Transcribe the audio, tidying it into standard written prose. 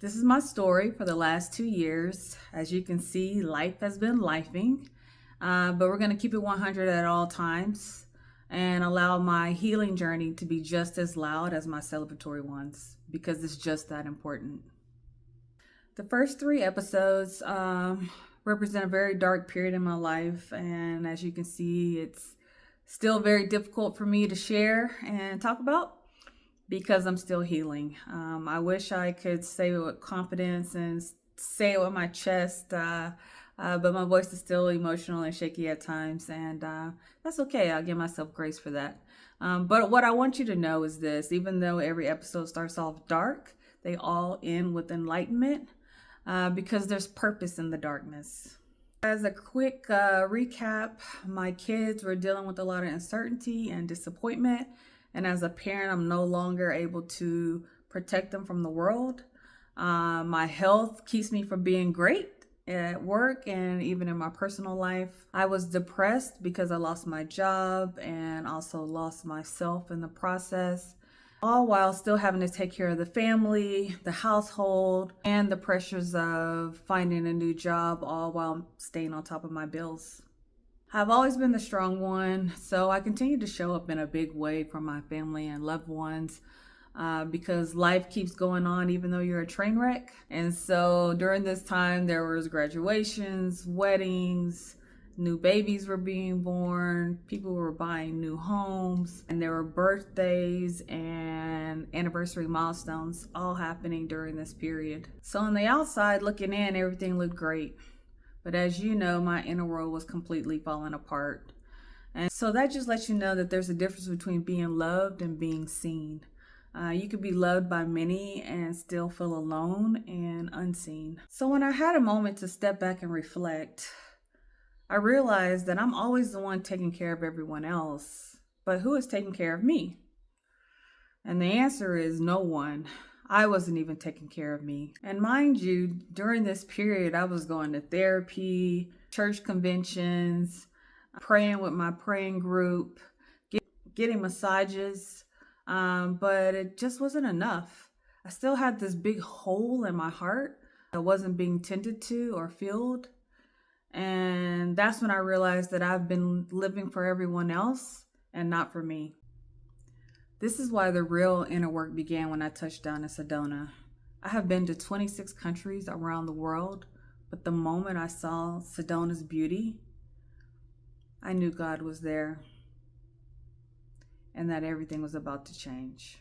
This is my story for the last 2 years. As you can see, life has been lifing, but we're going to keep it 100 at all times and allow my healing journey to be just as loud as my celebratory ones because it's just that important. The first three episodes represent a very dark period in my life, and as you can see, it's still very difficult for me to share and talk about because I'm still healing. I wish I could say it with confidence and say it with my chest, but my voice is still emotional and shaky at times, and that's okay. I'll give myself grace for that. But what I want you to know is this: even though every episode starts off dark, they all end with enlightenment because there's purpose in the darkness. As a quick recap, my kids were dealing with a lot of uncertainty and disappointment. And as a parent, I'm no longer able to protect them from the world. My health keeps me from being great at work and even in my personal life. I was depressed because I lost my job and also lost myself in the process, all while still having to take care of the family, the household, and the pressures of finding a new job, all while staying on top of my bills. I've always been the strong one, so I continue to show up in a big way for my family and loved ones because life keeps going on even though you're a train wreck. And so during this time, there was graduations, weddings, new babies were being born, people were buying new homes, and there were birthdays and anniversary milestones all happening during this period. So on the outside looking in, everything looked great. But as you know, my inner world was completely falling apart. And so that just lets you know that there's a difference between being loved and being seen. You could be loved by many and still feel alone and unseen. So when I had a moment to step back and reflect, I realized that I'm always the one taking care of everyone else. But who is taking care of me? And the answer is no one. I wasn't even taking care of me. And mind you, during this period, I was going to therapy, church conventions, praying with my praying group, getting massages, but it just wasn't enough. I still had this big hole in my heart that wasn't being tended to or filled. And that's when I realized that I've been living for everyone else and not for me. This is why the real inner work began when I touched down in Sedona. I have been to 26 countries around the world, but the moment I saw Sedona's beauty, I knew God was there and that everything was about to change.